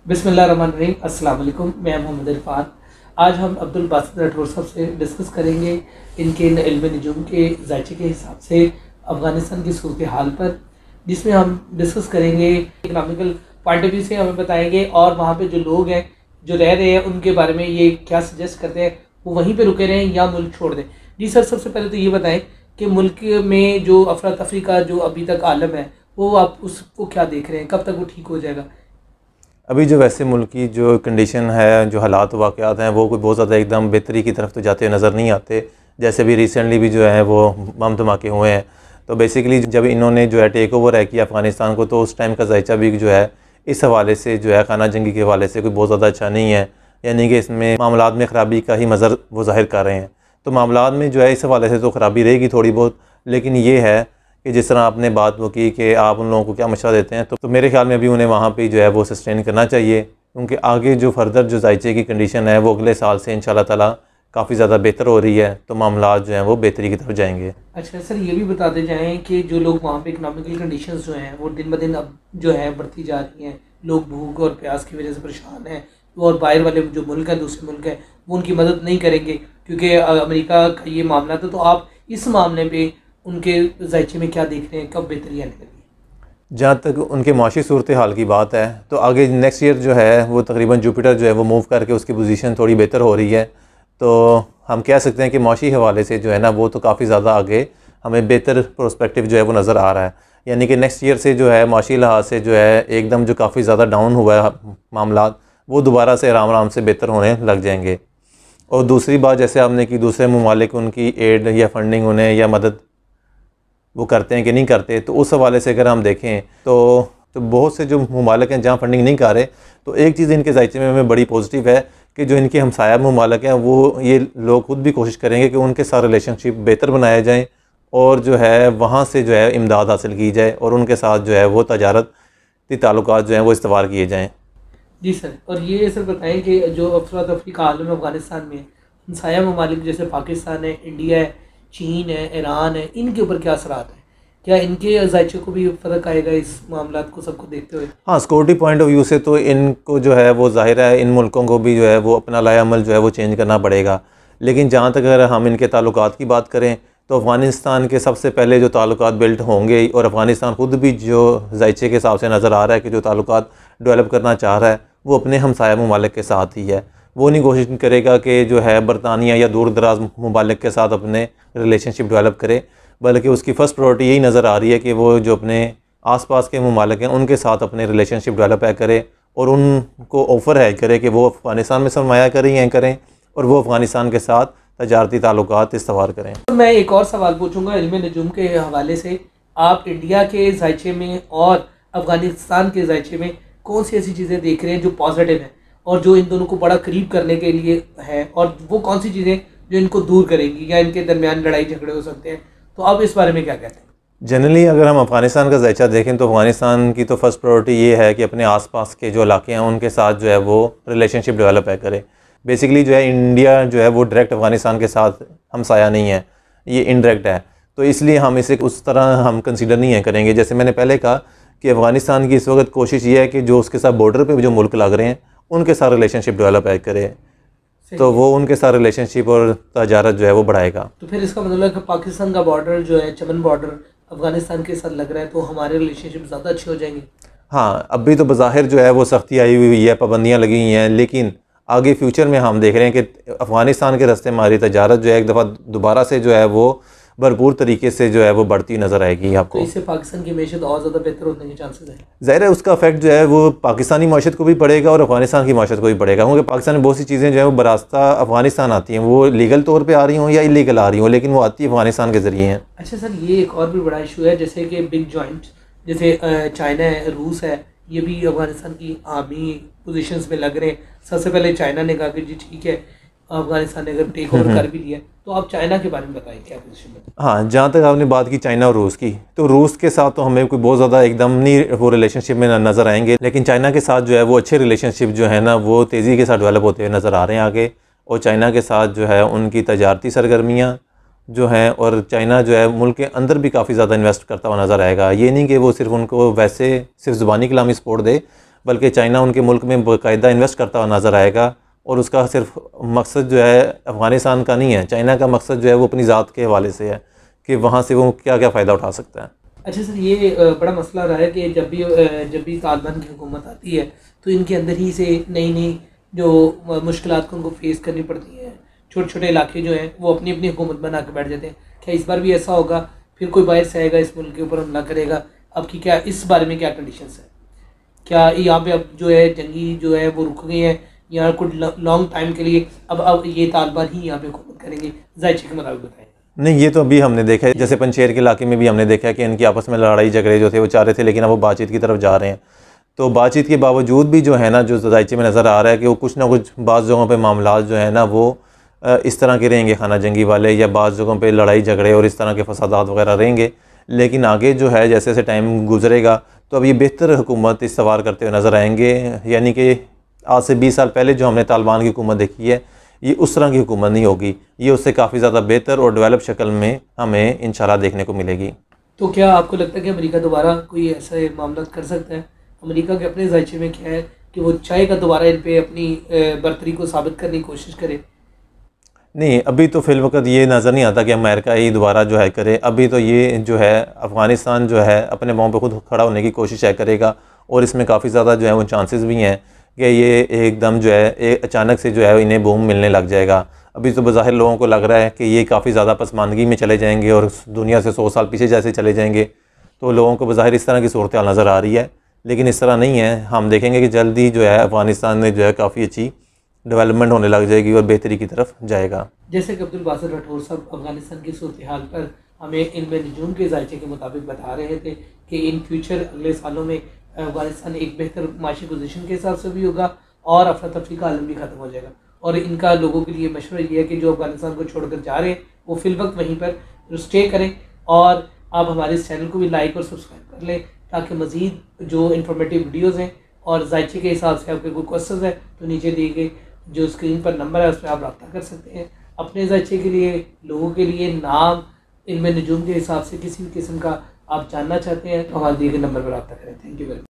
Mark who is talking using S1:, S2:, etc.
S1: बिस्मिल्लाहिर्रहमानिर्रहीम। अस्सलाम वालेकुम। मैं मोहम्मद इरफान। आज हम अब्दुल बासित राठौर साहब से डिस्कस करेंगे इनके इल्म नजूम के जायचे के हिसाब से अफ़गानिस्तान की सूरत हाल पर, जिसमें हम डिस्कस करेंगे इकनॉमिकल पॉइंट ऑफ व्यू से हमें बताएंगे और वहाँ पे जो लोग हैं जो रह रहे हैं उनके बारे में ये क्या सजेस्ट करते हैं, वो वहीं पे रुके रहें या मुल्क छोड़ दें। जी सर, सबसे पहले तो ये बताएं कि मुल्क में जो अफरा तफरी का जो अभी तक आलम है वो आप उसको क्या देख रहे हैं, कब तक वो ठीक हो जाएगा?
S2: अभी जो वैसे मुल्क की जो कंडीशन है, जो हालात वाक़यात हैं, वो कोई बहुत ज़्यादा एकदम बेहतरी की तरफ तो जाते हुए नज़र नहीं आते। जैसे भी रिसेंटली भी जो है वो बम धमाके हुए हैं। तो बेसिकली जब इन्होंने जो है टेक ओवर है किया अफ़गानिस्तान को, तो उस टाइम का जायचा भी जो है इस हवाले से जो है खाना जंगी के हवाले से कोई बहुत ज़्यादा अच्छा नहीं है। यानी कि इसमें मामलात में ख़राबी का ही मज़र वो ज़ाहिर कर रहे हैं। तो मामलात में जो है इस हवाले से तो ख़राबी रहेगी थोड़ी बहुत, लेकिन ये है कि जिस तरह आपने बात वो की कि आप उन लोगों को क्या मशवरा देते हैं, तो मेरे ख्याल में अभी उन्हें वहाँ पे जो है वो सस्टेन करना चाहिए, क्योंकि आगे जो फर्दर जो जायचे की कंडीशन है वो अगले साल से इंशाल्लाह ताला काफ़ी ज़्यादा बेहतर हो रही है। तो मामलात जो हैं वो बेहतरी की तरफ जाएंगे।
S1: अच्छा सर, ये भी बताते जाएं कि जो लोग वहाँ पे इकोनॉमिकल कंडीशंस जो हैं वो दिन ब दिन अब जो है बढ़ती जा रही हैं, लोग भूख और प्यास की वजह से परेशान हैं, और बाहर वाले जो मुल्क हैं, दूसरे मुल्क हैं, वो उनकी मदद नहीं करेंगे क्योंकि अमेरिका का ये मामला था। तो आप इस मामले पे उनके जायचे में क्या देख रहे हैं, कब बेहतरी आने लगी?
S2: जहाँ तक उनके माशी सूरत हाल की बात है, तो आगे नेक्स्ट ईयर जो है वो तकरीबन जुपिटर जो है वो मूव करके उसकी पोजीशन थोड़ी बेहतर हो रही है। तो हम कह सकते हैं कि माशी हवाले से जो है ना वो तो काफ़ी ज़्यादा आगे हमें बेहतर प्रोस्पेक्टिव जो है वो नज़र आ रहा है। यानी कि नेक्स्ट ईयर से जो है माशी लिहाज से जो है एकदम जो काफ़ी ज़्यादा डाउन हुआ है मामलात, वो दोबारा से आराम आराम से बेहतर होने लग जाएंगे। और दूसरी बात, जैसे आपने कि दूसरे ममालिक उनकी एड या फंडिंग उन्हें या मदद वो करते हैं कि नहीं करते, तो उस हवाले से अगर हम देखें तो बहुत से जो ममालिक हैं जहाँ फंडिंग नहीं कर रहे, तो एक चीज़ इनके जायचे में हमें बड़ी पॉजिटिव है कि जो इनके हमसाया ममालिक हैं वो ये लोग खुद भी कोशिश करेंगे कि उनके साथ रिलेशनशिप बेहतर बनाए जाएँ और जो है वहाँ से जो है इमदाद हासिल की जाए और उनके साथ जो है वो तजारती ताल्लुकात जो हैं वो इस्तवार किए जाएँ।
S1: जी सर, और ये सर बताएं कि जो अफरा तफरी का आलम अफ़गानिस्तान में हमसाया ममालिक जैसे पाकिस्तान है, इंडिया है, चीन है, ईरान है, इनके ऊपर क्या असरात हैं? क्या इनके जायचे को भी फ़र्क आएगा इस मामला को सबको देखते हुए?
S2: हाँ, सिक्योरिटी पॉइंट ऑफ व्यू से तो इनको जो है वो ज़ाहिर है इन मुल्कों को भी जो है वो अपना लाया अमल जो है वो चेंज करना पड़ेगा। लेकिन जहाँ तक अगर हम इनके ताल्लुकात की बात करें, तो अफ़गानिस्तान के सबसे पहले जो ताल्लुकात बिल्ड होंगे, और अफ़गानिस्तान ख़ुद भी जो जायचे के हिसाब से नज़र आ रहा है कि जो ताल्लुकात डेवलप करना चाह रहा है वो अपने हमसाया ममालिक के साथ ही है। वो नहीं कोशिश करेगा कि जो है बरतानिया या दूर दराज ममालिक के साथ अपने रिलेशनशिप डेवलप करे, बल्कि उसकी फ़र्स्ट प्रायोरिटी यही नज़र आ रही है कि वो जो अपने आसपास के ममालिक हैं उनके साथ अपने रिलेशनशिप डेवलप है करे और उनको ऑफ़र है करे कि वो अफ़गानिस्तान में सरमाया करें और वो अफ़गानिस्तान के साथ तजारती ताल्लुकात इस्तवार करें।
S1: तो मैं एक और सवाल पूछूंगा इल्म नजूम के हवाले से। आप इंडिया के जायचे में और अफ़गानिस्तान के जायचे में कौन सी ऐसी चीज़ें देख रहे हैं जो पॉजिटिव हैं और जो इन दोनों को बड़ा करीब करने के लिए है, और वो कौन सी चीज़ें जो इनको दूर करेंगी या इनके दरमियान लड़ाई झगड़े हो सकते हैं? तो आप इस बारे में क्या कहते हैं?
S2: जनरली अगर हम अफ़गानिस्तान का जायचा देखें तो अफ़गानिस्तान की तो फ़र्स्ट प्रायोरिटी ये है कि अपने आसपास के जो इलाके हैं उनके साथ जो है वो रिलेशनशिप डेवलप है करे। बेसिकली जो है इंडिया जो है वो डायरेक्ट अफ़गानिस्तान के साथ हमसाया नहीं है, ये इनडायरेक्ट है। तो इसलिए हम इसे उस तरह हम कंसीडर नहीं है करेंगे। जैसे मैंने पहले कहा कि अफ़गानिस्तान की इस वक्त कोशिश ये है कि जो उसके साथ बॉर्डर पर जो मुल्क लग रहे हैं उनके साथ रिलेशनशिप डेवलप है करे, तो वो उनके साथ रिलेशनशिप और तजारत जो है वो बढ़ाएगा।
S1: तो फिर इसका मतलब है कि पाकिस्तान का बॉर्डर जो है, चमन बॉर्डर अफगानिस्तान के साथ लग रहा है, तो हमारे रिलेशनशिप ज़्यादा अच्छे हो जाएंगे?
S2: हाँ, अभी तो बज़ाहिर जो है वो सख्ती आई हुई है, पाबंदियाँ लगी हुई हैं, लेकिन आगे फ्यूचर में हम देख रहे हैं कि अफ़गानिस्तान के रास्ते हमारी तजारत जो है एक दफ़ा दोबारा से जो है वो भरपूर तरीके से जो है वो बढ़ती नज़र आएगी आपको।
S1: तो इससे पाकिस्तान की मैशत और ज़्यादा बेहतर होने के चांसेस हैं?
S2: ज़ाहिर है उसका इफेक्ट जो है वो पाकिस्तानी माशत को भी पड़ेगा और अफ़गानिस्तान की माशत को भी पड़ेगा, क्योंकि पाकिस्तान में बहुत सी चीज़ें जो है वो बरास्ता अफ़गानिस्तान आती हैं, वो लीगल तौर पे आ रही हों या इलीगल आ रही हों, लेकिन वो आती है अफ़गानिस्तान के ज़रिए हैं।
S1: अच्छा सर, ये एक और भी बड़ा इशू है, जैसे कि बिग जॉइंट जैसे चाइना है, रूस है, ये भी अफगानिस्तान की आर्मी पोजीशंस में लग रहे हैं। सबसे पहले चाइना ने कहा कि जी ठीक है, अफगानिस्तान ने अगर टेक ओवर कर भी लिया, तो आप चाइना के बारे में बताएं क्या पोजीशन है?
S2: हाँ, जहाँ तक आपने बात की चाइना और रूस की, तो रूस के साथ तो हमें कोई बहुत ज़्यादा एकदम नहीं वो रिलेशनशिप में नज़र आएंगे, लेकिन चाइना के साथ जो है वो अच्छे रिलेशनशिप जो है ना वो तेज़ी के साथ डेवलप होते हुए नज़र आ रहे हैं आगे। और चाइना के साथ जो है उनकी तजारती सरगर्मियाँ जो हैं, और चाइना जो है मुल्क के अंदर भी काफ़ी ज़्यादा इन्वेस्ट करता हुआ नज़र आएगा। ये नहीं कि वो सिर्फ उनको वैसे सिर्फ ज़ुबानी कलामी सपोर्ट दे, बल्कि चाइना उनके मुल्क में बाकायदा इन्वेस्ट करता हुआ नज़र आएगा। और उसका सिर्फ मकसद जो है अफ़गानिस्तान का नहीं है, चाइना का मकसद जो है वो अपनी ज़ात के हवाले से है कि वहाँ से वो क्या क्या फ़ायदा उठा सकता है।
S1: अच्छा सर, ये बड़ा मसला रहा है कि जब भी तालिबान की हुकूमत आती है तो इनके अंदर ही से नई नई जो मुश्किलात को उनको फेस करनी पड़ती हैं। छोटे छोटे इलाके जो हैं वो अपनी अपनी हुकूमत बना के बैठ जाते हैं। क्या इस बार भी ऐसा होगा? फिर कोई बाहर से आएगा, इस मुल्क के ऊपर हमला करेगा? अब की क्या इस बारे में क्या कंडीशंस है? क्या यहाँ पे अब जो है जंगी जो है वो रुक गई हैं या कुछ लॉन्ग टाइम के लिए अब ये तालिबान ही यहाँ पे हुकूमत करेंगे? जायचे के मुताबिक बताएं।
S2: नहीं, ये तो अभी हमने देखा है, जैसे पंचेर के इलाके में भी हमने देखा है कि इनकी आपस में लड़ाई झगड़े जो थे वो चाह रहे थे, लेकिन अब वो बातचीत की तरफ जा रहे हैं। तो बातचीत के बावजूद भी जो है ना, जो जायचे में नज़र आ रहा है कि वो कुछ ना कुछ बाज़ जगहों पे मामलात जो है ना वो इस तरह के रहेंगे, खाना जंगी वाले, या बाज़ जगहों पे लड़ाई झगड़े और इस तरह के फसादात वगैरह रहेंगे। लेकिन आगे जो है जैसे जैसे टाइम गुजरेगा तो अब ये बेहतर हुकूमत इस्तवार करते हुए नज़र आएंगे। यानी कि आज से 20 साल पहले जो हमने तालिबान की हुकूमत देखी है, ये उस तरह की हुकूमत नहीं होगी, ये उससे काफ़ी ज़्यादा बेहतर और डेवलप शक्ल में हमें इंशाल्लाह देखने को मिलेगी।
S1: तो क्या आपको लगता है कि अमेरिका दोबारा कोई ऐसा मामला कर सकता है? अमेरिका के अपने जायचे में क्या है कि वो चाहेगा दोबारा इन पे अपनी बर्तरी को साबित करने की कोशिश करे?
S2: नहीं, अभी तो फ़िल वक़्त ये नज़र नहीं आता कि अमेरिका ही दोबारा जो है करे। अभी तो ये जो है अफ़गानिस्तान जो है अपने पाँव पे खुद खड़ा होने की कोशिश करेगा, और इसमें काफ़ी ज़्यादा जो है वो चांसेस भी हैं कि ये एकदम जो है अचानक से जो है इन्हें बूम मिलने लग जाएगा। अभी तो बज़ाहिर लोगों को लग रहा है कि ये काफ़ी ज़्यादा पसमानदगी में चले जाएंगे और दुनिया से 100 साल पीछे जैसे चले जाएंगे। तो लोगों को बज़ाहिर इस तरह की सूरत हाल नज़र आ रही है, लेकिन इस तरह नहीं है। हम देखेंगे कि जल्द ही जो है अफ़गानिस्तान में जो है काफ़ी अच्छी डेवलपमेंट होने लग जाएगी और बेहतरी की तरफ जाएगा।
S1: जैसे कि अब्दुल बासित राठौर साहब अफगानिस्तान की सूरत हाल पर हमें इल्म नजूम के जायचे के मुताबिक बता रहे थे कि इन फ्यूचर अगले सालों में अफगानिस्तान एक बेहतर माशी पोजीशन के हिसाब से भी होगा और अफरा तफरी का आलम भी ख़त्म हो जाएगा। और इनका लोगों के लिए मशवरा ये है कि जो अफगानिस्तान को छोड़कर जा रहे हैं वो फिल वक्त वहीं पर स्टे करें। और आप हमारे इस चैनल को भी लाइक और सब्सक्राइब कर लें ताकि मज़ीद जो इन्फॉर्मेटिव वीडियोज़ हैं और जायचे के हिसाब से आपके कोई क्वेश्चन है तो नीचे दिए गए जो स्क्रीन पर नंबर है उस पर आप रब्ता कर सकते हैं। अपने जायचे के लिए, लोगों के लिए, नाम, इल्म नजूम के हिसाब से किसी भी किस्म का आप जानना चाहते हैं तो हमारे दिए गए नंबर पर रब्ता करें। Thank you very much.